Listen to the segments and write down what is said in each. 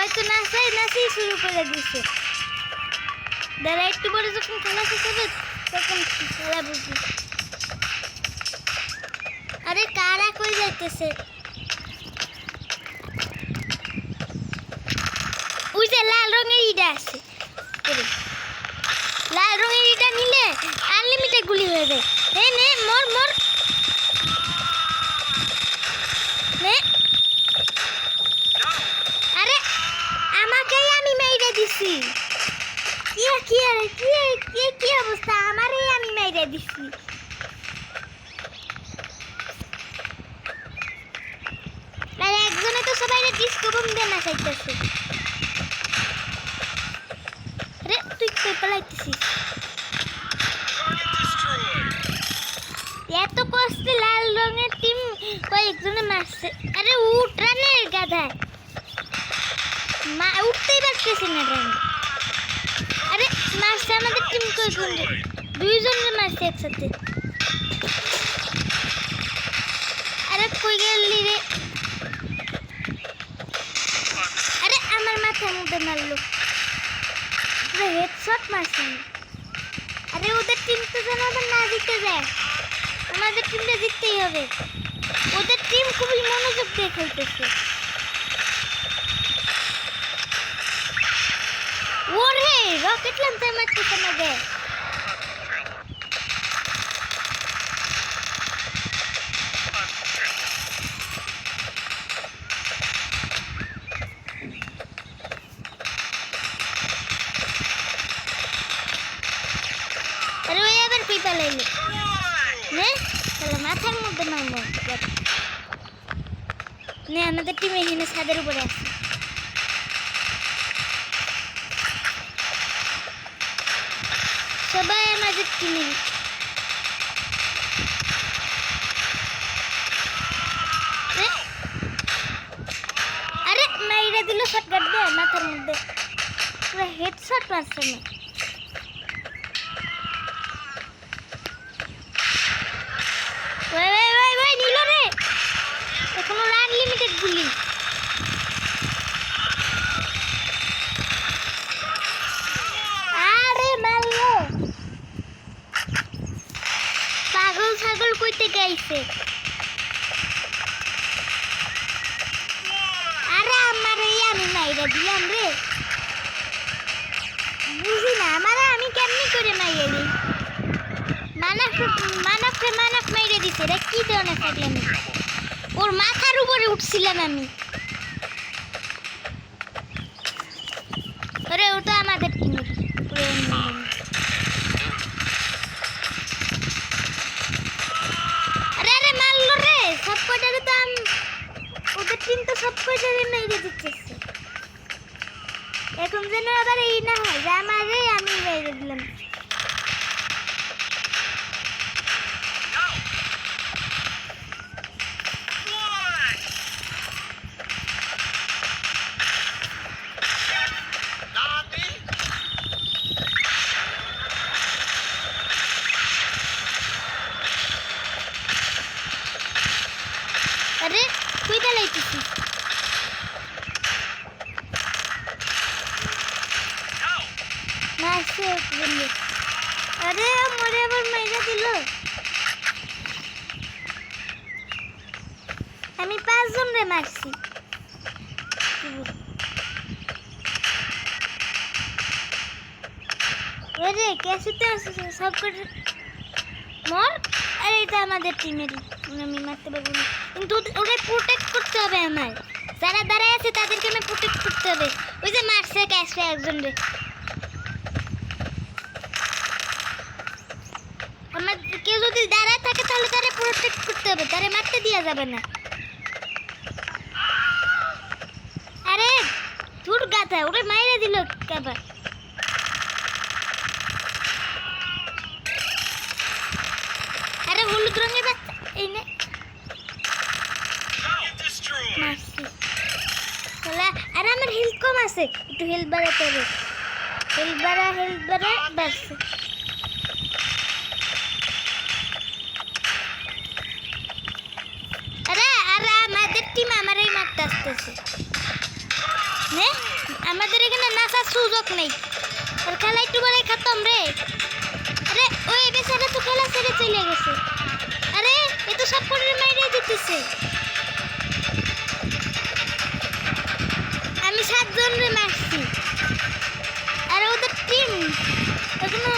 হয়তো নাচি শুরু করে দিছে। দাঁড়া একটু পরে যখন খেলা শেষ হবে তখন খেলা বুঝবি। আরে কারা কই যাইতেছে? ওই যে লাল রঙের ইটা আছে, লাল রঙের ইটা নিলে আনলিমিটেড গুলি হয়ে যায়। নে নে মর মর নে। আরে আমাকেই আমি মেরে দিছি। কি অবস্থা? আমারই আমি মেরে দিছি। আর একজনে তো সবাই ডিস্কো বম দিয়ে না খাইতেছে। আরে তুই কই পালাইতেছিস? এত কষ্টে লাল রঙের টিম কয়েকজনে মারছে। আরে উঠ রানের গাধা, উঠতেই পারতেছি না রান। আরে মারছে আমাদের টিম কয়েকজন, দুইজনে মারছে একসাথে। আরে কই গেলি রে? আরে আমার মাথার মধ্যে মারলো, পুরো হেডশট মারছে। আরে ওদের টিম তো যেন আবার না জিতে যায়, আমাদের টিমটা জিততেই হবে। ওদের টিম খুবই মনোযোগ দিয়ে খেলতেছে। ওরে রকেট লঞ্চার মারতেছে আমাদের। আরে ওই আবার কই পালাইলো? নে তাহলে মাথার মধ্যে মারবো। নে আমাদের টিম এখানে ছাদের উপরে আছে। সবাই আমাদের টিমে। আরে মাইরা দিল শটগান দিয়ে মাথার মধ্যে, পুরো হেডশট মারছে না। ওই নিল রে, এখনো আনলিমিটেড গুলি। আরে মারলো, পাগল ছাগল কইতে গাইছে। আরে আমার এই আমি মাইরা দিলাম রে, বুঝি না আমার আমি কেমনি করে মাইরা দিই। মানাফ মাইরা দিছে রে, কি ধরনের থাকলাম? ওর মাথার উপরে উঠছিলাম আমি। আরে ওটা আমাদের টিমের। আরে মারলো রে, সব কয়টারে তো ওদের টিম তো সব কয়টারে মেরে দিচ্ছে। এখন যেন আবার এই না হয় যে আমারে আমি মেরে দিলাম। আরে তুই পালাইতেছিস? মারছে বন্ধু। আরে মরে আবার মাইরা দিল। আমি 5 জন রে মারছি। ওরে কেসিতে সব করে মর। আরে এটা আমাদের টিমেরই, আমি মারতে পারবো না, কিন্তু ওকে প্রোটেক্ট করতে হবে। আমার যারা দাঁড়ায় আছে তাদেরকে আমি প্রোটেক্ট করতে হবে। ওই যে মারছে ক্যাশে একজন রে, আমার কেউ যদি দাঁড়ায় থাকে তাহলে তারে প্রোটেক্ট করতে হবে, তারে মারতে দেওয়া যাবে না। আরে ধুর গাধা, ওরে মাইরে দিল কেবা। আরে হলুদ রঙের বাচ্চা এই নে মারছি। আরে আমার হেলথ কম আছে, একটু হেলথ বাড়াতে হবে। হেলথ বাড়া বাস। আরে আরে আমাদের টিম আমারই মারতে আসতেছে। নে আমাদের এখানে নাচার সুযোগ নেই আর খেলা একটু পরে খতম রে। আরে ওই বেচারা তো খেলা ছেড়ে চলে গেছে। আরে এ তো সব করে মাইরে দিতেছে। আমি 7 জনরে মারছি আর ওদের টিম এখনো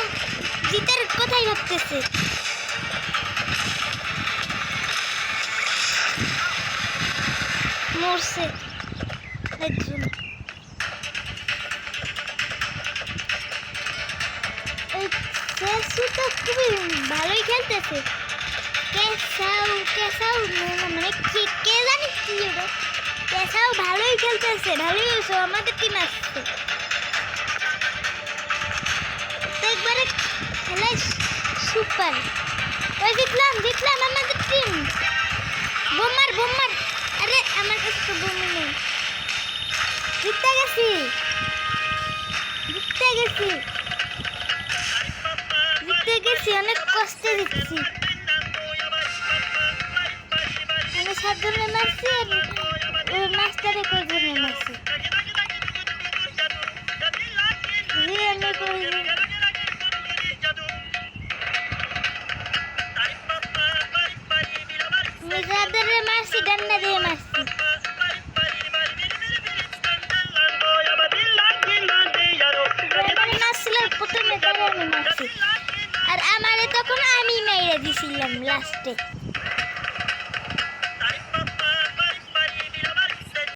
জিতার কথাই ভাবতেছে। মরছে একজন। তো খুবই ভালোই খেলতেছে। কেসাও মানে কে জানি কি ওটা। কেসাও ভালোই খেলতেছে, ভালোই হয়েছে। আমাদের টিম আসছে তো একবারে খেলায় সুপার। ওই জিতলাম আমাদের টিম। বোমার আরে আমার কাছে তো বোমা নেই। জিতে গেছি অনেক কষ্টে জিতছি। আমি 7 জনে মারছি আর ওই মাস্টারে কয়জনে মারছি। আমি যাদের মারছি ডান্ডা দিয়ে মারছি। প্রথমে মারছি আর আমারে তখন আমি মেরে দিছিলাম লাস্টে।